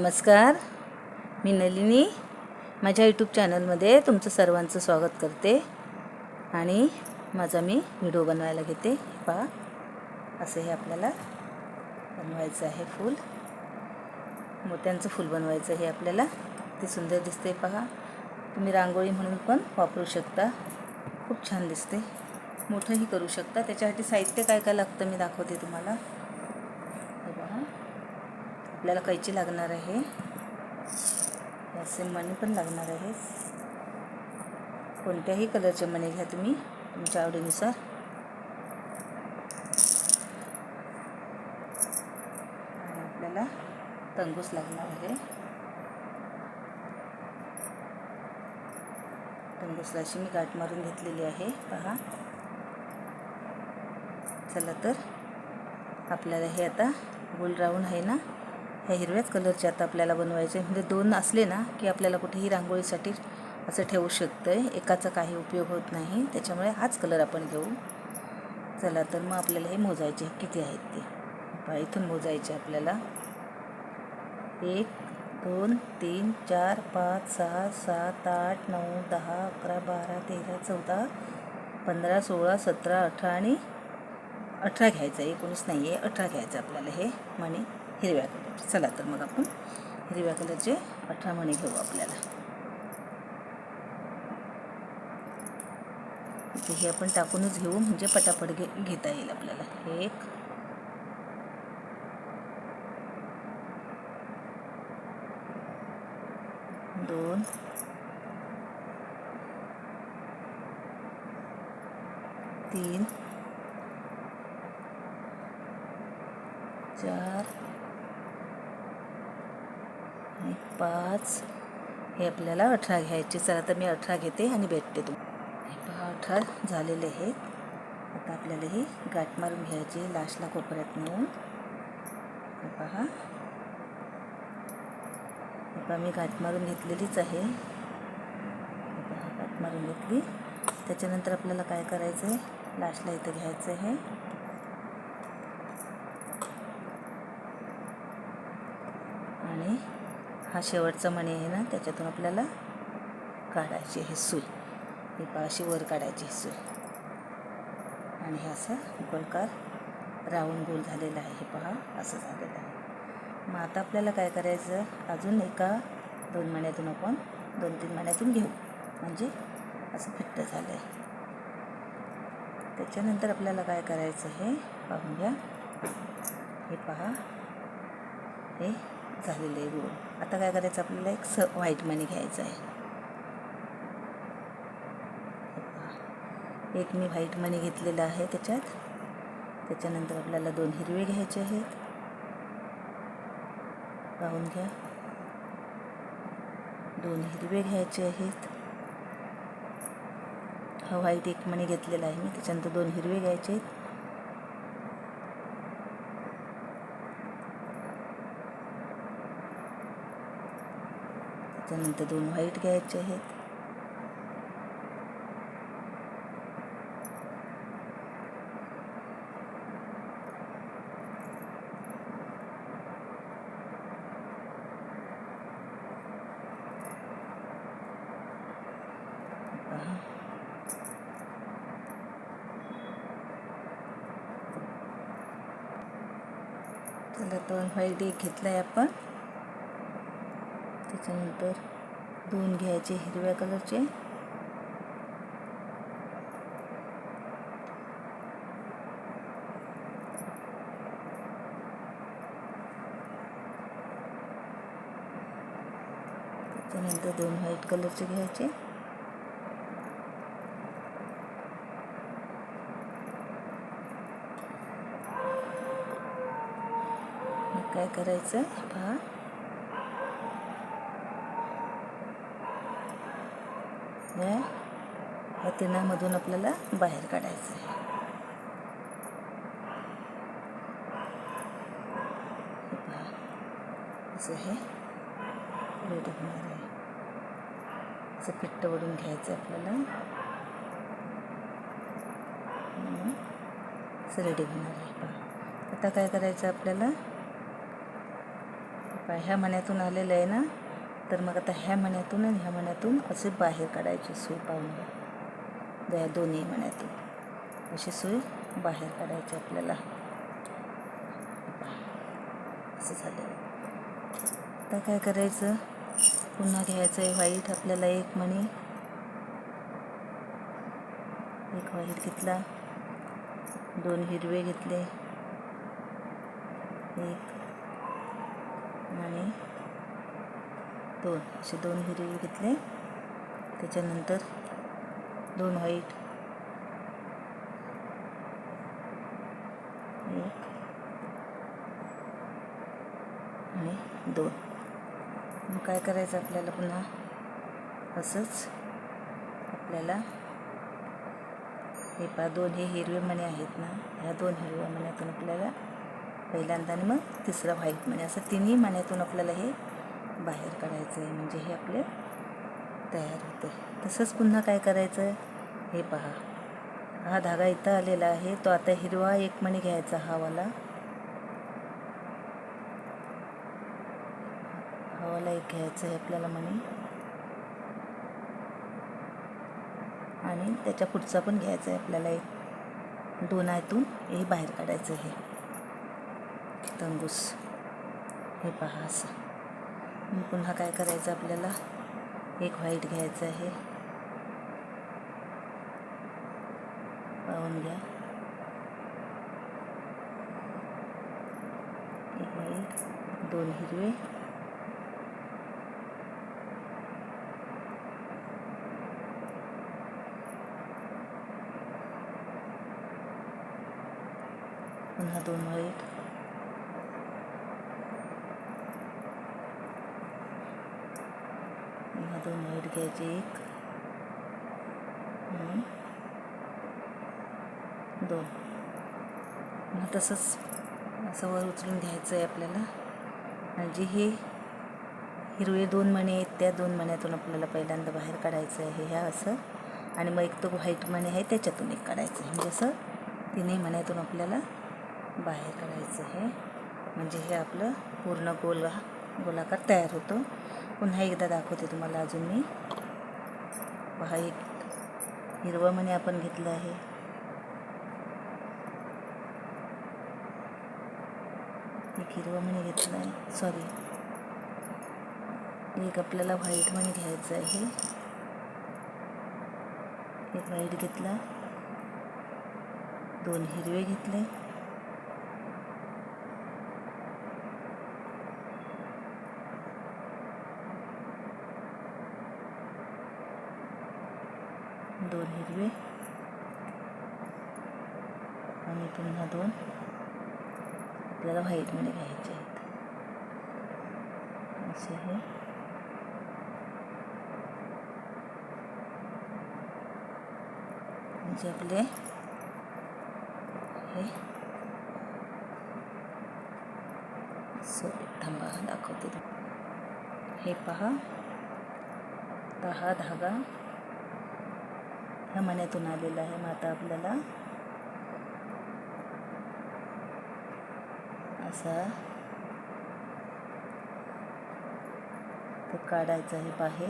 नमस्कार, मी नलिनी माझ्या यूट्यूब चॅनलमध्ये तुमचं सर्वांचं स्वागत करते आणि माझा मी व्हिडिओ बनवायला घेते। पहा, असं हे आपल्याला बनवायचं आहे, फूल मोत्यांचं फूल बनवायचं आहे आपल्याला। ते सुंदर दिसते पहा, तुम्ही रांगोळी म्हणून पण वापरू शकता, खूप छान दिसते, मोठंही करू शकता। त्याच्यासाठी साहित्य काय काय लागतं मी दाखवते तुम्हाला। हे पहा, आपल्याला कैची लागणार आहे, असे मणी पण लागणार आहे, कोणत्याही कलरचे मणी घ्या तुम्ही तुमच्या आवडीनुसार। आणि आपल्याला तंगूस लागणार आहे, तंगूसला अशी मी गाठ मारून घेतलेली आहे पहा। चला तर आपल्याला हे आता गोल राऊंड आहे ना, ह्या हिरव्याच कलरचे आता आपल्याला बनवायचे। म्हणजे दोन असले ना की आपल्याला कुठेही रांगोळीसाठी असं ठेवू शकतोय, एकाचा काही उपयोग होत नाही, त्याच्यामुळे हाच कलर आपण घेऊ। चला तर मग आपल्याला हे मोजायचे किती आहेत ते पहा, इथून मोजायचे आपल्याला 1 2 3 4 5 6 7 8 9 10 11 12 13 14 15 16 17 18 आणि 18 घ्यायचं आहे, 19 नाही आहे, 18 घ्यायचं आपल्याला हे मणी हिरव्या कलरचे। चला तर मग आपण हिरव्या कलरचे 18 मणी घेऊ आपल्याला। हे आपण टाकूनच घेऊ म्हणजे पटापट घेता येईल आपल्याला। 1 2 3 4 आणि 5 हे आपल्याला 18 घ्यायचे। चला तर मी 18 घेते आणि भेटते तुम्हाला। हे पहा 18 झालेले आहेत। आता आपल्याला ही गाठ मारून घ्यायची लास्टला कोपऱ्यात नेऊन। हे पहा, मी गाठ मारून घेतलेलीच आहे, गाठ मारून घेतली। त्याच्यानंतर आपल्याला काय करायचं आहे, लास्टला इथं घ्यायचं आहे आणि हा शेवटचा मणी आहे ना, त्याच्यातून आपल्याला काढायची ही सुई। ही पहा, अशी वर काढायची सुई आणि हे असं गोलकार राऊंड गोल झालेला आहे। हे पहा, असं झालेलं आहे। मग आता आपल्याला काय करायचं, अजून एका 2 मण्यातून आपण 2-3 मण्यातून घेऊ, म्हणजे असं फिट्ट झालं आहे। त्याच्यानंतर आपल्याला काय करायचं हे पाहून घ्या। हे पहा, हे झालेलं आहे गोल। आता काय करायचं, आपल्याला एक व्हाईट मणी घ्यायचा आहे। एक मी व्हाईट मणी घेतलेला आहे त्याच्यात। त्याच्यानंतर आपल्याला 2 हिरवे घ्यायचे आहेत, पाहून घ्या, 2 हिरवे घ्यायचे आहेत। हा व्हाईट एक मणी घेतलेला आहे मी, त्याच्यानंतर 2 हिरवे घ्यायचे आहेत, त्याच्यानंतर 2 व्हाईट घ्यायचे आहेत, चला 2 व्हाईट एक घेतला आहे आपण। त्याच्यानंतर 2 घ्यायचे हिरव्या कलरचे, त्याच्यानंतर 2 व्हाईट कलरचे घ्यायचे, काय करायचं पहा, या तिनामधून आपल्याला बाहेर काढायचं आहे। असं हे रेडी होणार आहे, असं फिट्ट ओढून घ्यायचं आपल्याला, असं रेडी होणार आहे पहा। आता काय करायचं आपल्याला, ह्या मण्यातून आलेलं आहे ना, तर मग आता ह्या मण्यातून आणि ह्या मण्यातून असे बाहेर काढायची सुई पाहून या दोन्ही मण्यातून अशी सुई बाहेर काढायची आपल्याला. असं झालं. आता काय करायचं, पुन्हा घ्यायचं आहे व्हाईट. आपल्याला एक मणी, एक व्हाईट घेतला, दोन हिरवे घेतले, एक आणि दोन, असे दोन हिरवे घेतले. त्याच्यानंतर दोन व्हाईट, एक आणि दोन. मग काय करायचं आपल्याला पुन्हा असंच आपल्याला हे दोन हे हिरवे मणी आहेत ना, ह्या दोन हिरव्या मण्यातून आपल्याला पहिल्यांदा आणि मग तिसरा व्हाईट मणी, असं तिन्ही मण्यातून आपल्याला हे बाहेर काढायचं आहे. म्हणजे हे आपले तयार होते. तसंच पुन्हा काय करायचं, हे पहा, हा धागा इथं आलेला आहे, तो आता हिरवा एक मणी घ्यायचा, हावाला एक घ्यायचं आहे आपल्याला मणी, आणि त्याच्या पुढचा पण घ्यायचा आहे आपल्याला एक. दोनातून हे बाहेर काढायचं आहे तंगूस. हे पहा असं. पुन्हा काय करायचं आपल्याला, एक व्हाईट घ्यायचं आहे, पाहून घ्या, एक व्हाईट, दोन हिरवे, पुन्हा दोन व्हाईट, पुन्हा दोन व्हाईट घ्यायचे, एक आणि दोन. पुन्हा तसंच असं वर उचलून घ्यायचं आहे आपल्याला. आणि जे हे हिरवे दोन मणी आहेत, त्या दोन मण्यातून आपल्याला पहिल्यांदा बाहेर काढायचं आहे ह्या असं, आणि मग एक तो व्हाईट मणी आहे त्याच्यातून एक काढायचं आहे. म्हणजे असं तिन्ही मण्यातून आपल्याला बाहेर काढायचं आहे. म्हणजे हे आपलं पूर्ण गोलाकार तयार होतो. पुन्हा एकदा दाखवते तुम्हाला अजून मी. पहा, एक हिरवा मणी आपण घेतलं आहे, एक हिरवा मणी घेतला आहे, सॉरी, एक आपल्याला व्हाईट मणी घ्यायचं आहे, एक व्हाईट घेतला, दोन हिरवे घेतले, दोन हिरवे आणि पुन्हा दोन आपल्याला व्हाईट मणी घ्यायचे आहेत. असे हे म्हणजे आपले हे, सॉरी थांबा दाखवते. हे पहा, हा धागा ह्या मण्यातून आलेला आहे. मग आता आपल्याला असा तो काढायचा आहे बाहेर.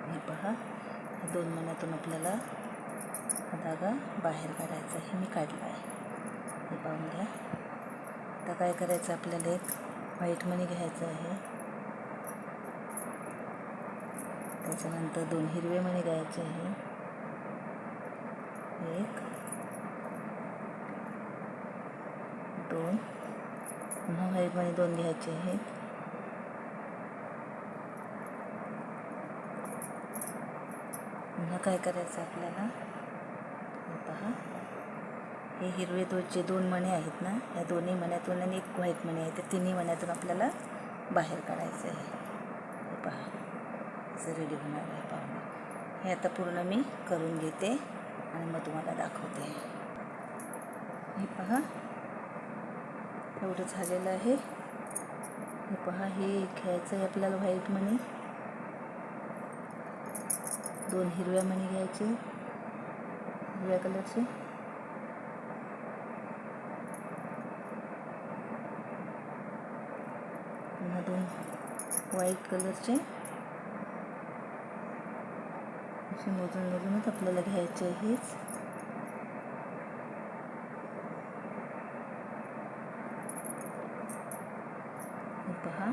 हे पहा, दोन मण्यातून आपल्याला हा धागा बाहेर काढायचा आहे. मी काढला आहे, हे पाहून घ्या. आता काय करायचं, आपल्याला एक व्हाईट मणी घ्यायचं आहे, त्याच्यानंतर दोन हिरवे मणी घ्यायचे आहे, एक, दोन, पुन्हा व्हाईट मणी दोन घ्यायचे आहेत, पुन्हा काय करायचं आपल्याला, हे पहा, हे हिरवे जे दोन मणी आहेत ना, या दोन्ही मण्यातून आणि एक व्हाईट मणी आहे, त्या तिन्ही मण्यातून आपल्याला बाहेर काढायचं आहे. हे पहा, असं रेडी होणार आहे. पाहून हे आता पूर्ण मी करून घेते. आणि मग तुम्हाला दाखवते. हे पहा, एवढं झालेलं आहे. हे पहा, हे घ्यायचं आहे आपल्याला व्हाईट मणी. 2 हिरव्या मणी घ्यायचे, हिरव्या कलरचे. पुन्हा 2 व्हाईट कलरचे. असे मोजूनच आपल्याला घ्यायचे आहेच. हे पहा,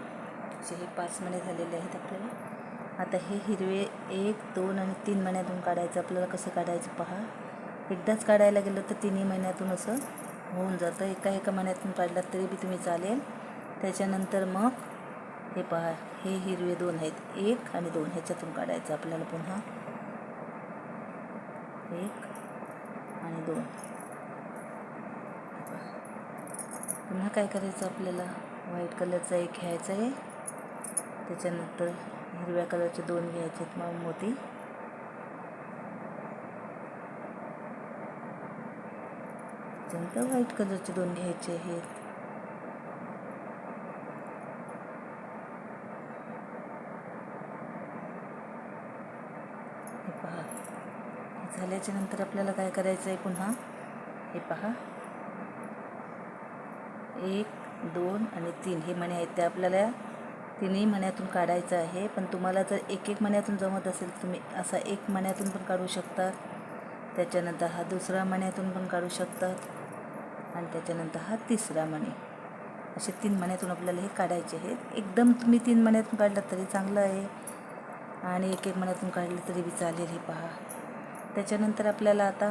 असे हे 5 मणे झालेले आहेत आपल्याला. आता हे हिरवे 1, 2 आणि 3 महिन्यातून काढायचं आपल्याला. कसं काढायचं पहा. एकदाच काढायला गेलं तर 3 महिन्यातून असं होऊन जातं. एका महिन्यातून काढलात तरी बी तुम्ही चालेल. त्याच्यानंतर मग हे पहा, हे हिरवे 2 आहेत, 1 आणि 2 ह्याच्यातून काढायचं आपल्याला. पुन्हा 1 आणि 2. पुन्हा काय करायचं आपल्याला, व्हाईट कलरचा 1 घ्यायचा आहे. त्याच्यानंतर हिरव्या कलरचे 2 घ्यायचे आहेत मग मोती. त्याच्यानंतर व्हाईट कलरचे 2 घ्यायचे आहेत. हे पहा, झाल्याच्या नंतर आपल्याला काय करायचं आहे पुन्हा. हे पहा, 1, 2 आणि 3 हे मणी आहेत ते आपल्याला 3ही मण्यातून काढायचं आहे. पण तुम्हाला जर 1 मण्यातून जमत असेल तुम्ही असा 1 मण्यातून पण काढू शकतात. त्याच्यानंतर हा 2रा मण्यातून पण काढू शकतात. आणि त्याच्यानंतर हा 3रा मणी. असे 3 मण्यातून आपल्याला हे काढायचे आहेत. एकदम तुम्ही 3 मण्यातून काढलात तरी चांगलं आहे आणि 1 मण्यातून काढलं तरी बी चालेल. हे पहा, त्याच्यानंतर आपल्याला आता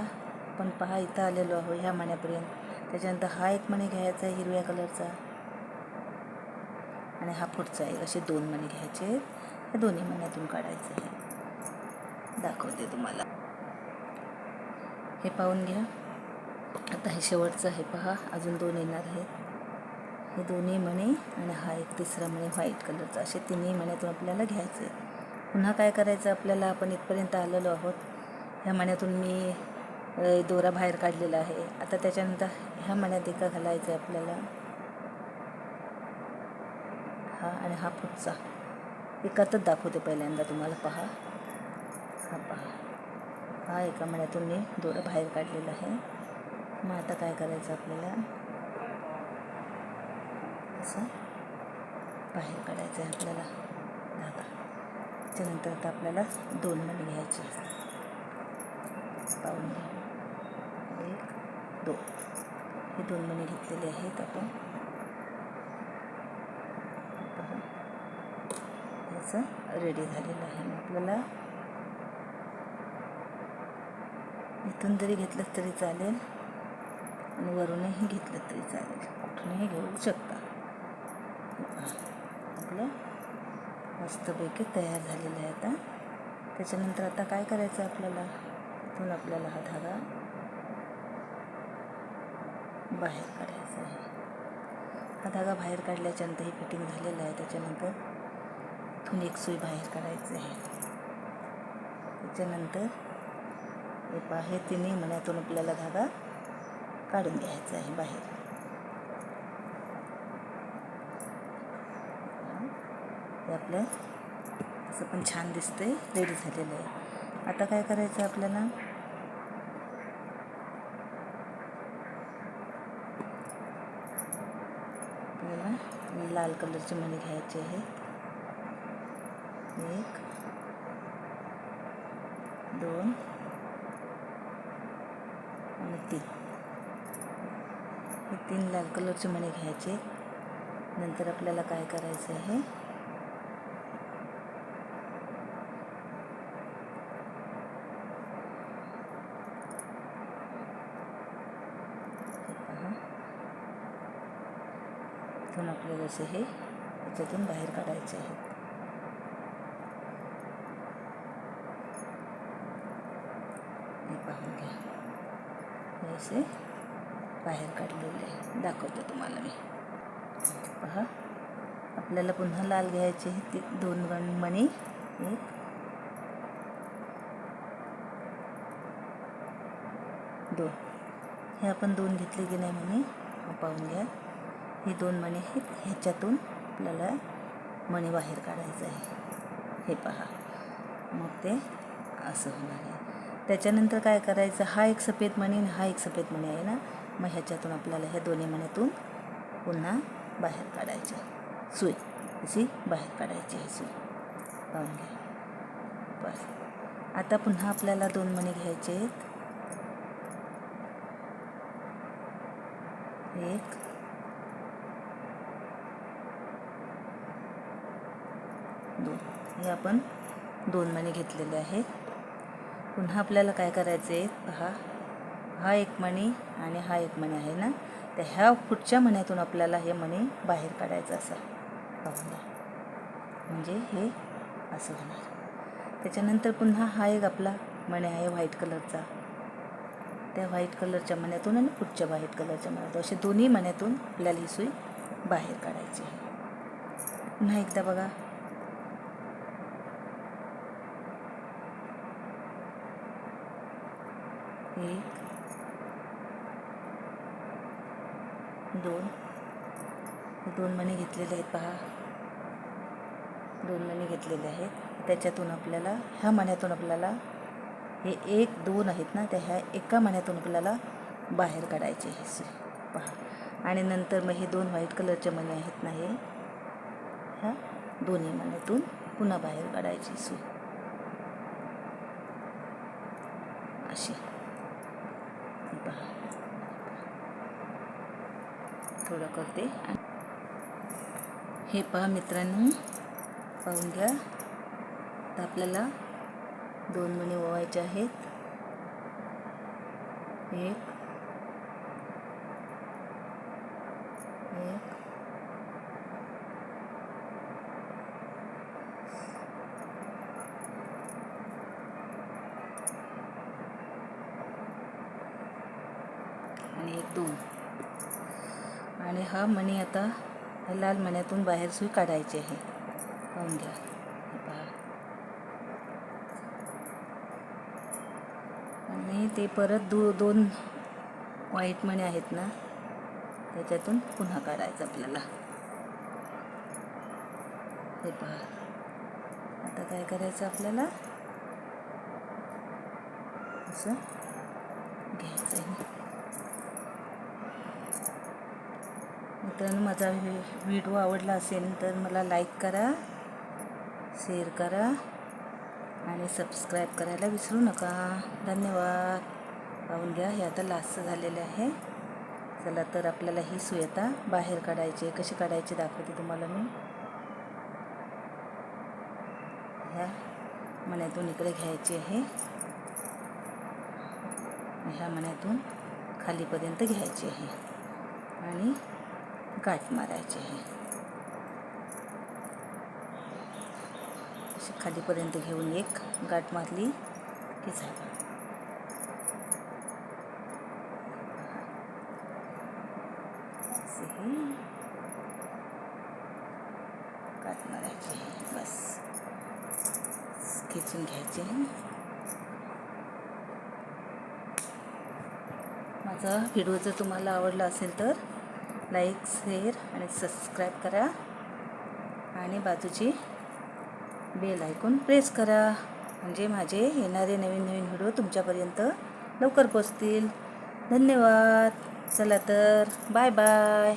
पण पहा इथं आलेलो आहो ह्या मण्यापर्यंत. त्याच्यानंतर हा 1 मणी घ्यायचा आहे हिरव्या कलरचा आणि हा पुढचा एक. असे 2 मणी घ्यायचे. हे दोन्ही मण्यातून काढायचं आहे. दाखवते तुम्हाला. हे पाहून घ्या. आता हे शेवटचं आहे पहा, अजून 2 येणार आहेत. हे दोन्ही मणी आणि हा 1 3रा मणी व्हाईट कलरचा. असे 3ही मण्यातून आपल्याला घ्यायचे. पुन्हा काय करायचं आपल्याला, आपण इथपर्यंत आलेलो आहोत. ह्या मण्यातून मी दोरा बाहेर काढलेला आहे. आता त्याच्यानंतर ह्या मण्यात एका घालायचं आहे आपल्याला. हा आणि हा पुढचा. एकातच दाखवते पहिल्यांदा तुम्हाला. पहा, हा पहा, हा एका मण्यातून मी दोरा बाहेर काढलेला आहे. मग आता काय करायचं आपल्याला, असं बाहेर काढायचं आहे आपल्याला धागा. त्याच्यानंतर आता आपल्याला 2 मणी घ्यायचे. पाहून घ्या, 1, 2 हे 2 मणी घेतलेले आहेत आपण. पहा, याचं रेडी झालेलं आहे. आपल्याला इथून जरी घेतलं तरी चालेल आणि वरूनही घेतलं तरी चालेल, कुठूनही घेऊ शकता. आपलं मस्तपैकी तयार झालेलं आहे. आता त्याच्यानंतर आता काय करायचं आपल्याला, इथून आपल्याला हा धागा बाहेर काढायचा आहे. हा धागा बाहेर काढल्याच्यानंतर हे फिटिंग झालेलं आहे. त्याच्यानंतर इथून 1 सुई बाहेर काढायचं आहे. त्याच्यानंतर हे पहा, हे 3ही मण्यातून आपल्याला धागा काढून घ्यायचा आहे बाहेर. हे आपलं असं पण छान दिसतंय, रेडी झालेलं आहे. आता काय करायचं आपल्याला, आपल्याला लाल कलरचे मणी घ्यायचे आहेत. 1, 2 आणि 3. हे 3 लाल कलरचे मणी घ्यायचे. नंतर आपल्याला काय करायचं आहे, इथून आपल्याला असे हे याच्यातून बाहेर काढायचे आहेत. हे पाहून घ्या, हे असे बाहेर काढलेले आहे. दाखवते तुम्हाला मी. पहा, आपल्याला पुन्हा लाल घ्यायचे ते 2 मणी. 1 2. हे आपण 2 घेतले की नाही मणी पाहून घ्या. हे 2 मणी आहेत. ह्याच्यातून आपल्याला मणी बाहेर काढायचं आहे. हे पहा, मग ते असं होणार आहे. त्याच्यानंतर काय करायचं, हा एक सफेद मणी आणि हा एक सफेद मणी आहे ना, मग ह्याच्यातून आपल्याला ह्या दोन्ही मण्यातून पुन्हा बाहेर काढायचे. सुई अशी बाहेर काढायची आहे सुई. पाहून घ्या. बस. आता पुन्हा आपल्याला 2 मणी घ्यायचे आहेत. 1 2. हे आपण 2 मणी घेतलेले आहेत. पुन्हा आपल्याला काय करायचं आहे, पहा, हा एक मणी आणि हा एक मणी आहे ना, तर ह्या पुढच्या मण्यातून आपल्याला हे मणी बाहेर काढायचं असं. पाहून घ्या. म्हणजे हे असं होणार. त्याच्यानंतर पुन्हा हा एक आपला मणी आहे व्हाईट कलरचा, त्या व्हाईट कलरच्या मण्यातून आणि पुढच्या व्हाईट कलरच्या मण्यातून असे दोन्ही मण्यातून आपल्याला ही सुई बाहेर काढायची आहे. पुन्हा एकदा बघा. 1 2. हे 2 मणी घेतलेले आहेत. पहा, 2 मणी घेतलेले आहेत. त्याच्यातून आपल्याला ह्या मण्यातून आपल्याला हे 1 2 आहेत ना, त्या ह्या एका मण्यातून आपल्याला बाहेर काढायचे हे सुई. पहा, आणि नंतर मग हे 2 व्हाईट कलरचे मणी आहेत ना, हे ह्या दोन्ही मण्यातून पुन्हा बाहेर काढायची सुई अशी. पहा, थोडं करते. हे पहा मित्रांनो, पाहून घ्या. तर आपल्याला 2 मणी ओवायचे आहेत. 1 1 आणि 1 2. आणि हा मणी आता लाल मण्यातून बाहेर सुई काढायची आहे. पाहून घ्या. पहा, आणि ते परत 2 व्हाईट मणी आहेत ना, त्याच्यातून पुन्हा काढायचं आपल्याला. हे पहा. आता काय करायचं आपल्याला, असं घ्यायचं आहे. मित्रांनो, माझा व्हिडिओ आवडला असेल तर मला लाईक करा, शेअर करा आणि सबस्क्राईब करायला विसरू नका. धन्यवाद. पाहून घ्या, हे आता लास्ट झालेले आहे. चला तर आपल्याला ही सुई आता बाहेर काढायची. कशी काढायची दाखवते तुम्हाला मी. ह्या मण्यातून इकडे घ्यायची आहे, ह्या मण्यातून खालीपर्यंत घ्यायची आहे आणि गाठ मारायची आहे. अशी खालीपर्यंत घेऊन एक गाठ मारली की झालं. अशी गाठ मारायची. बस, खेचून घ्यायचे. माझा व्हिडिओ जर तुम्हाला आवडला असेल तर लाईक, शेअर आणि सबस्क्राईब करा आणि बाजूची बेल आयकॉन प्रेस करा, म्हणजे माझे येणारे नवीन व्हिडिओ तुमच्यापर्यंत लवकर पोचतील. धन्यवाद. चला तर, बाय बाय.